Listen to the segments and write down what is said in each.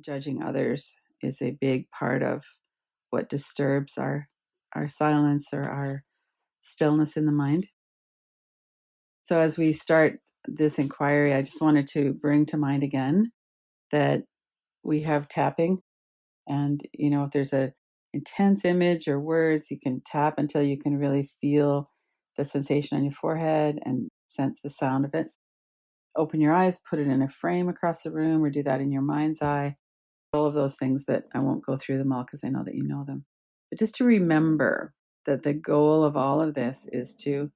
judging others is a big part of what disturbs our silence or our stillness in the mind. So as we start this inquiry, I just wanted to bring to mind again that we have tapping, and if there's a intense image or words, you can tap until you can really feel the sensation on your forehead and sense the sound of it. Open your eyes, put it in a frame across the room, or do that in your mind's eye. All of those things that I won't go through them all because I know that you know them. But just to remember that the goal of all of this is to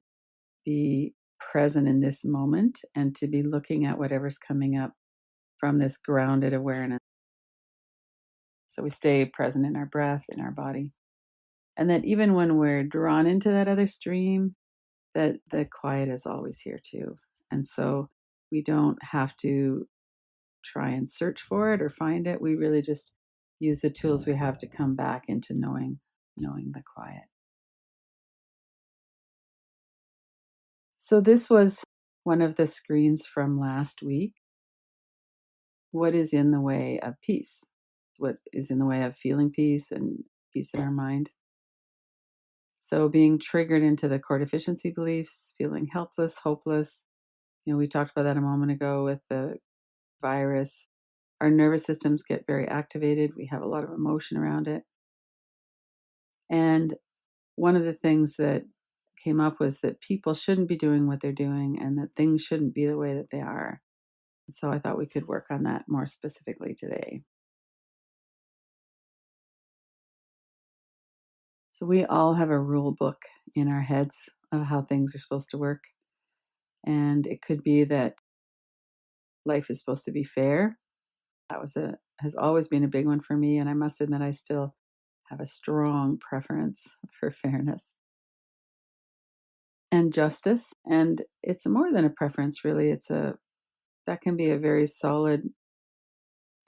be present in this moment and to be looking at whatever's coming up from this grounded awareness. So we stay present in our breath, in our body. And that even when we're drawn into that other stream, that the quiet is always here too. And so we don't have to try and search for it or find it. We really just use the tools we have to come back into knowing the quiet. So this was one of the screens from last week. What is in the way of peace? What is in the way of feeling peace and peace in our mind? So being triggered into the core deficiency beliefs, feeling helpless, hopeless. We talked about that a moment ago with the virus. Our nervous systems get very activated. We have a lot of emotion around it. And one of the things that came up was that people shouldn't be doing what they're doing and that things shouldn't be the way that they are. So I thought we could work on that more specifically today. So we all have a rule book in our heads of how things are supposed to work. And it could be that life is supposed to be fair. That has always been a big one for me. And I must admit, I still have a strong preference for fairness and justice. And it's more than a preference, really. That can be a very solid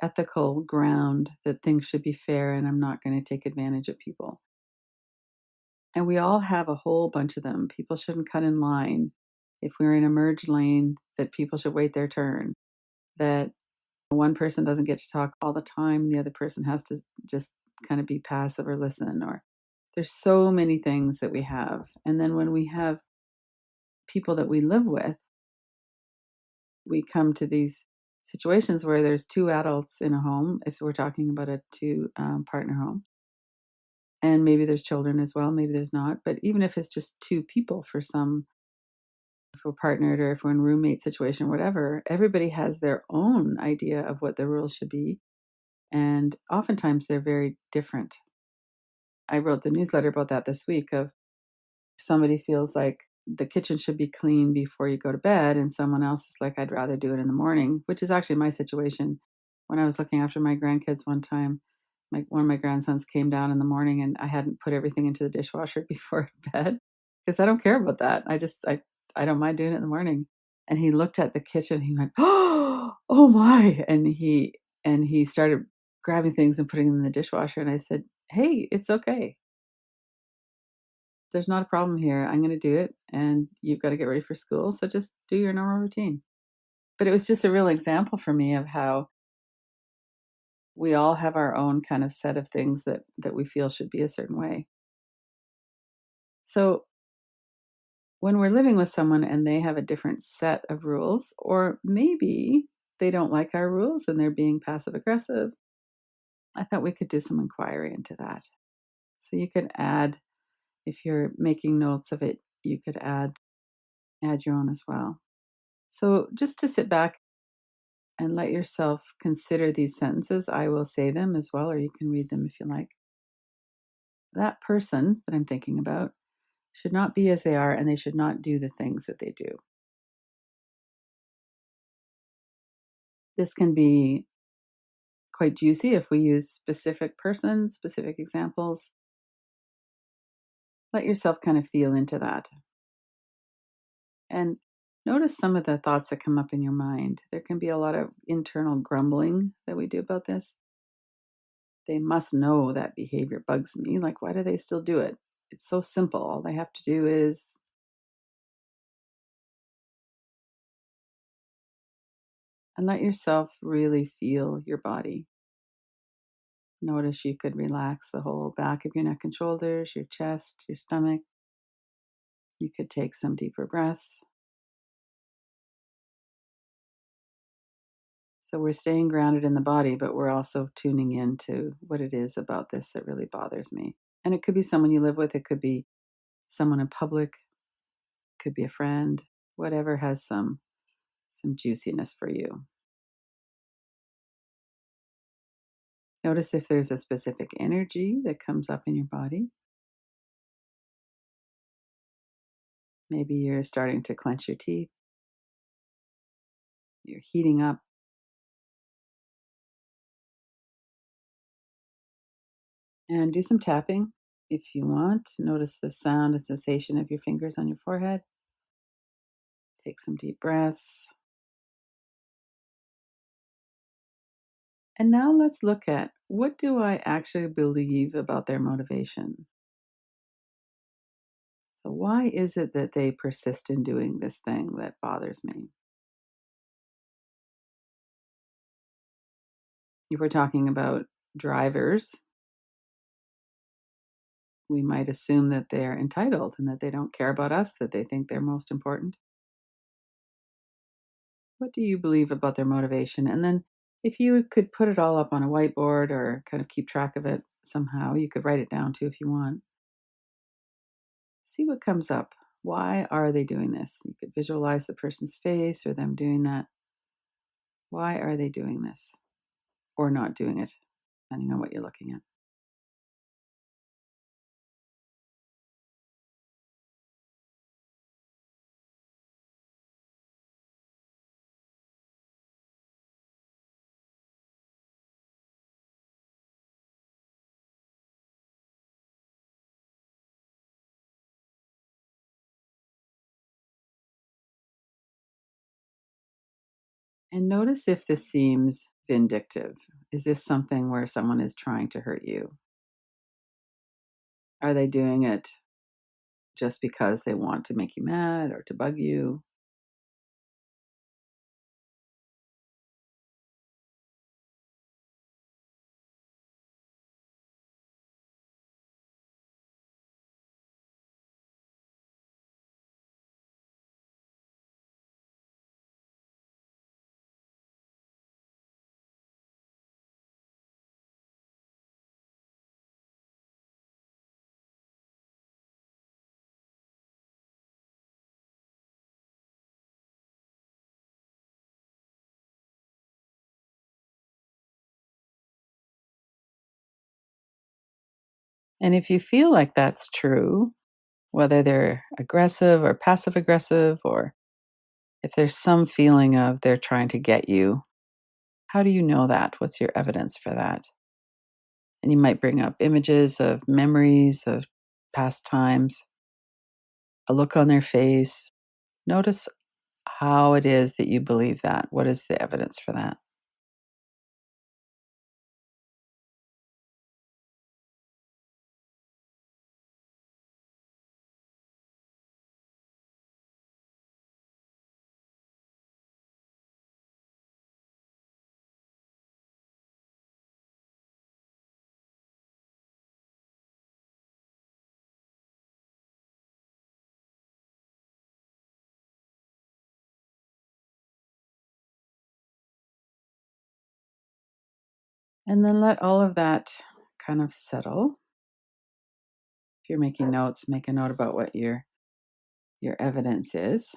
ethical ground that things should be fair and I'm not going to take advantage of people. And we all have a whole bunch of them. People shouldn't cut in line. If we're in a merge lane, that people should wait their turn. That one person doesn't get to talk all the time. The other person has to just kind of be passive or listen. Or there's so many things that we have. And then when we have people that we live with, we come to these situations where there's two adults in a home, if we're talking about a two partner home. And maybe there's children as well, maybe there's not. But even if it's just two people if we're partnered or if we're in a roommate situation, whatever, everybody has their own idea of what the rules should be. And oftentimes they're very different. I wrote the newsletter about that this week of if somebody feels like the kitchen should be clean before you go to bed and someone else is like, I'd rather do it in the morning, which is actually my situation. When I was looking after my grandkids one time, one of my grandsons came down in the morning and I hadn't put everything into the dishwasher before bed because I don't care about that. I don't mind doing it in the morning. And he looked at the kitchen. He went, oh my. And he started grabbing things and putting them in the dishwasher. And I said, hey, it's okay. There's not a problem here. I'm going to do it. And you've got to get ready for school. So just do your normal routine. But it was just a real example for me of how we all have our own kind of set of things that we feel should be a certain way. So when we're living with someone and they have a different set of rules, or maybe they don't like our rules and they're being passive aggressive, I thought we could do some inquiry into that. So you could add, if you're making notes of it, you could add your own as well. So just to sit back and let yourself consider these sentences. I will say them as well, or you can read them if you like. That person that I'm thinking about should not be as they are, and they should not do the things that they do. This can be quite juicy if we use specific persons, specific examples. Let yourself kind of feel into that. And notice some of the thoughts that come up in your mind. There can be a lot of internal grumbling that we do about this. They must know that behavior bugs me. Like, why do they still do it? It's so simple. All they have to do is. And let yourself really feel your body. Notice you could relax the whole back of your neck and shoulders, your chest, your stomach. You could take some deeper breaths. So we're staying grounded in the body, but we're also tuning into what it is about this that really bothers me. And it could be someone you live with, it could be someone in public, it could be a friend, whatever has some juiciness for you. Notice if there's a specific energy that comes up in your body. Maybe you're starting to clench your teeth. You're heating up. And do some tapping if you want. Notice the sound and sensation of your fingers on your forehead. Take some deep breaths. And now let's look at, what do I actually believe about their motivation? So, why is it that they persist in doing this thing that bothers me? If we're talking about drivers, we might assume that they're entitled and that they don't care about us, that they think they're most important. What do you believe about their motivation? And then, if you could put it all up on a whiteboard or kind of keep track of it somehow, you could write it down too if you want. See what comes up. Why are they doing this? You could visualize the person's face or them doing that. Why are they doing this or not doing it, depending on what you're looking at? And notice if this seems vindictive. Is this something where someone is trying to hurt you? Are they doing it just because they want to make you mad or to bug you? And if you feel like that's true, whether they're aggressive or passive aggressive, or if there's some feeling of they're trying to get you, how do you know that? What's your evidence for that? And you might bring up images of memories of past times, a look on their face. Notice how it is that you believe that. What is the evidence for that? And then let all of that kind of settle. If you're making notes, make a note about what your evidence is.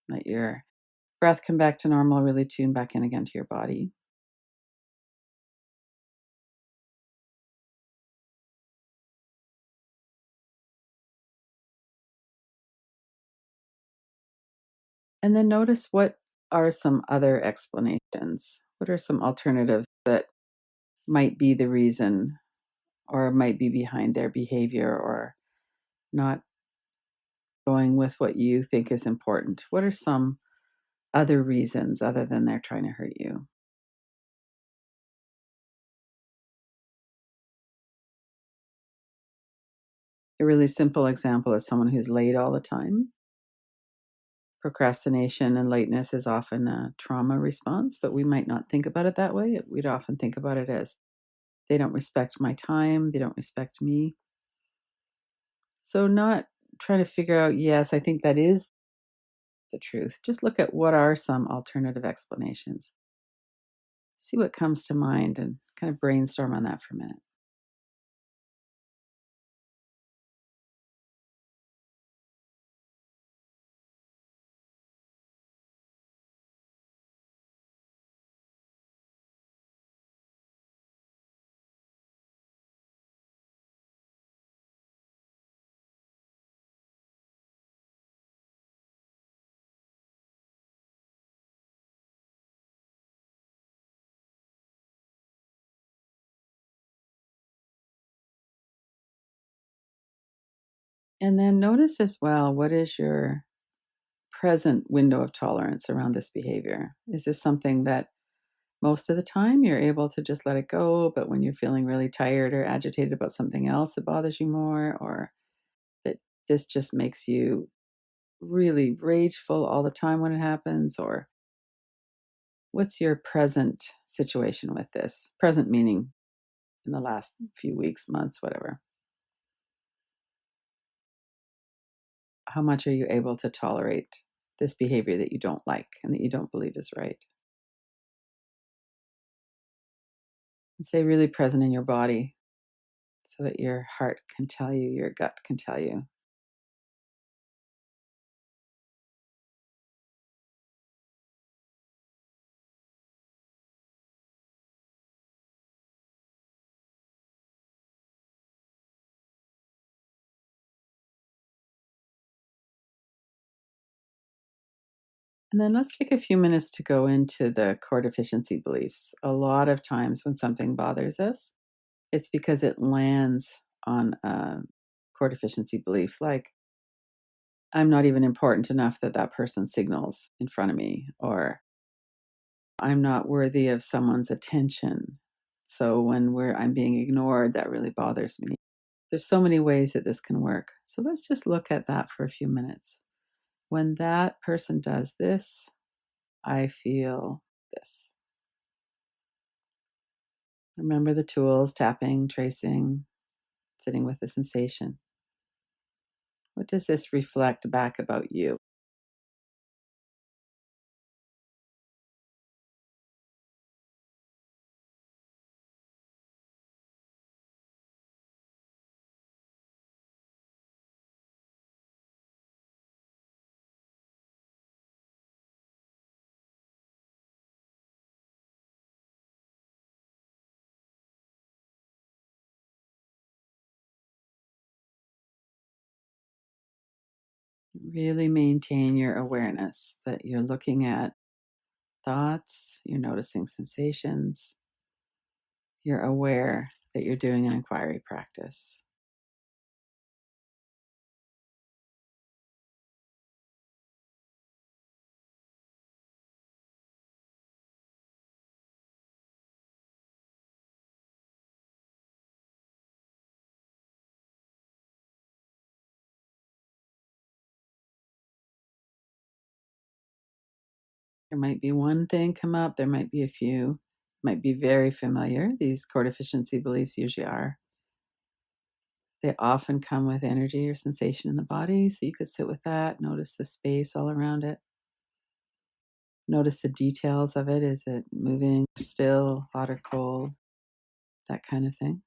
Let your breath come back to normal, really tune back in again to your body. And then notice, what are some other explanations? What are some alternatives that might be the reason or might be behind their behavior or not going with what you think is important? What are some other reasons other than they're trying to hurt you? A really simple example is someone who's late all the time. Procrastination and lateness is often a trauma response, but we might not think about it that way. We'd often think about it as They don't respect my time. They don't respect me. So, not try to figure out, yes, I think that is the truth. Just look at what are some alternative explanations. See what comes to mind and kind of brainstorm on that for a minute. And then notice as well, what is your present window of tolerance around this behavior? Is this something that most of the time you're able to just let it go, but when you're feeling really tired or agitated about something else, it bothers you more? Or that this just makes you really rageful all the time when it happens? Or what's your present situation with this? Present meaning in the last few weeks, months, whatever. How much are you able to tolerate this behavior that you don't like and that you don't believe is right? And stay really present in your body so that your heart can tell you, your gut can tell you. And then let's take a few minutes to go into the core deficiency beliefs. A lot of times when something bothers us, it's because it lands on a core deficiency belief like, I'm not even important enough that that person signals in front of me, or I'm not worthy of someone's attention. So when I'm being ignored, that really bothers me. There's so many ways that this can work. So let's just look at that for a few minutes. When that person does this, I feel this. Remember the tools: tapping, tracing, sitting with the sensation. What does this reflect back about you? Really maintain your awareness that you're looking at thoughts, you're noticing sensations, you're aware that you're doing an inquiry practice. There might be one thing come up, there might be a few, might be very familiar. These core deficiency beliefs usually are. They often come with energy or sensation in the body, so you could sit with that, notice the space all around it. Notice the details of it. Is it moving, still, hot or cold? That kind of thing.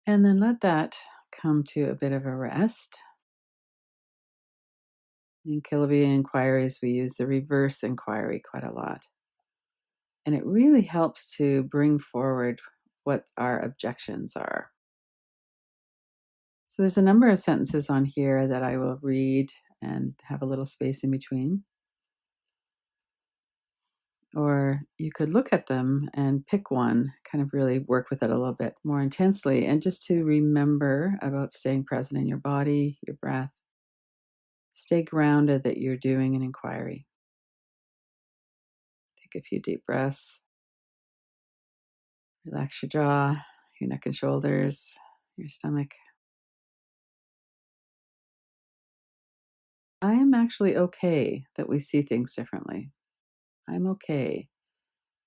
And then let that come to a bit of a rest. In Kilby inquiries, we use the reverse inquiry quite a lot. And it really helps to bring forward what our objections are. So there's a number of sentences on here that I will read and have a little space in between. Or you could look at them and pick one, kind of really work with it a little bit more intensely, and just to remember about staying present in your body, your breath. Stay grounded that you're doing an inquiry. Take a few deep breaths. Relax your jaw, your neck and shoulders, your stomach. I am actually okay that we see things differently. I'm okay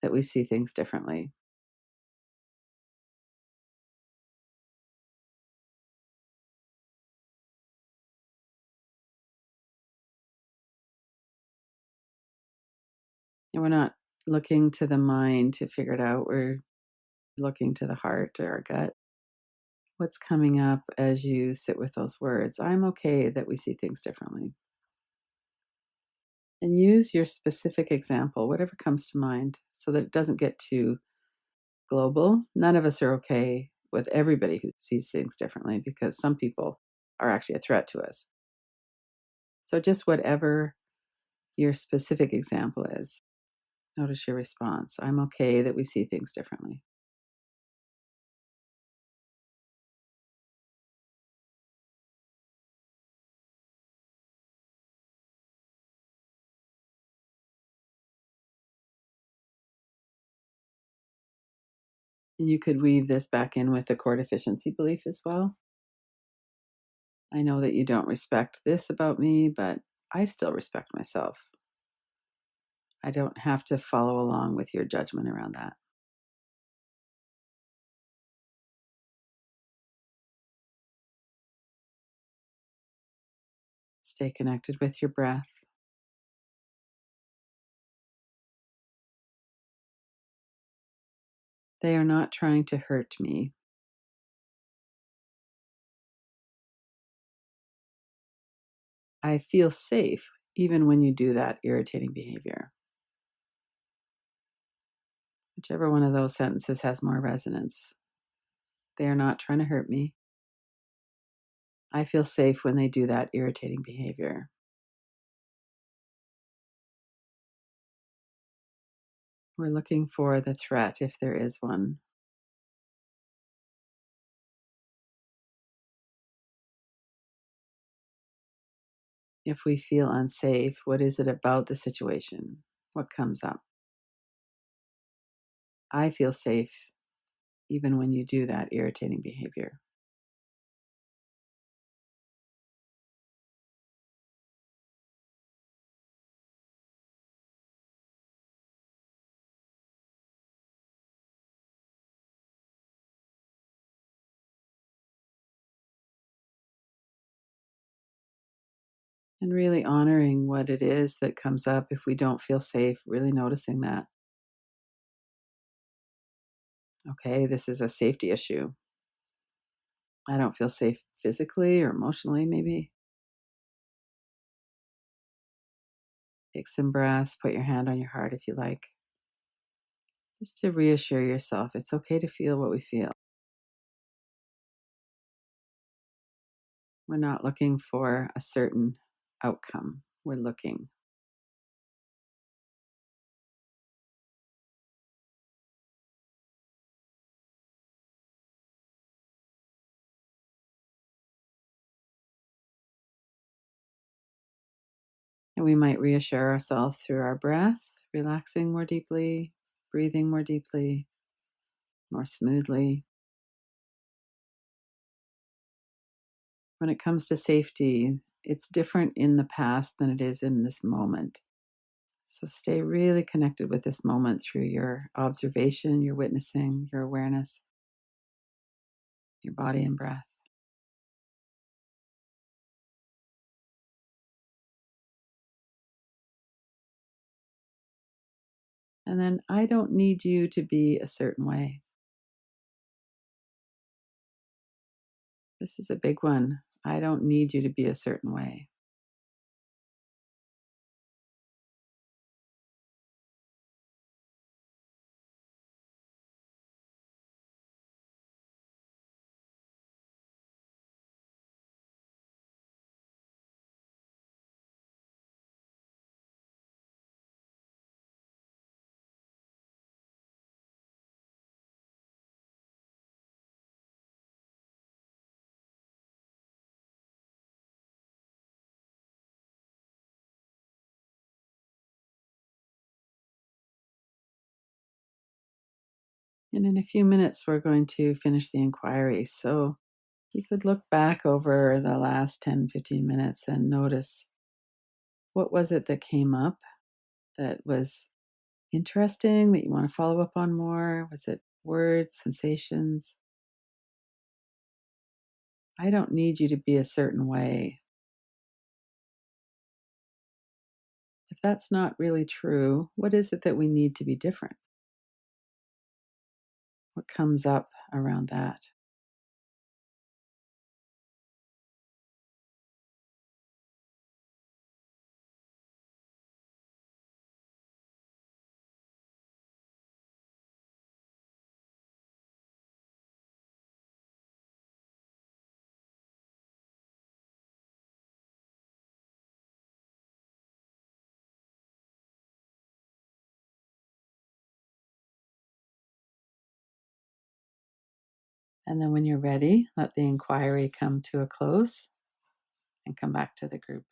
that we see things differently. And we're not looking to the mind to figure it out. We're looking to the heart or our gut. What's coming up as you sit with those words? I'm okay that we see things differently. And use your specific example, whatever comes to mind, so that it doesn't get too global. None of us are okay with everybody who sees things differently because some people are actually a threat to us. So just whatever your specific example is, notice your response. I'm okay that we see things differently. And you could weave this back in with the core deficiency belief as well. I know that you don't respect this about me, but I still respect myself. I don't have to follow along with your judgment around that. Stay connected with your breath. They are not trying to hurt me. I feel safe even when you do that irritating behavior. Whichever one of those sentences has more resonance. They are not trying to hurt me. I feel safe when they do that irritating behavior. We're looking for the threat if there is one. If we feel unsafe, what is it about the situation? What comes up? I feel safe even when you do that irritating behavior. And really honoring what it is that comes up if we don't feel safe, really noticing that. Okay, this is a safety issue. I don't feel safe physically or emotionally, maybe. Take some breaths, put your hand on your heart if you like, just to reassure yourself it's okay to feel what we feel. We're not looking for a certain outcome, we're looking. And we might reassure ourselves through our breath, relaxing more deeply, breathing more deeply, more smoothly. When it comes to safety, it's different in the past than it is in this moment. So stay really connected with this moment through your observation, your witnessing, your awareness, your body and breath. And then I don't need you to be a certain way. This is a big one. I don't need you to be a certain way. And in a few minutes, we're going to finish the inquiry. So you could look back over the last 10, 15 minutes and notice what was it that came up that was interesting, that you want to follow up on more? Was it words, sensations? I don't need you to be a certain way. If that's not really true, what is it that we need to be different? What comes up around that? And then when you're ready, let the inquiry come to a close and come back to the group.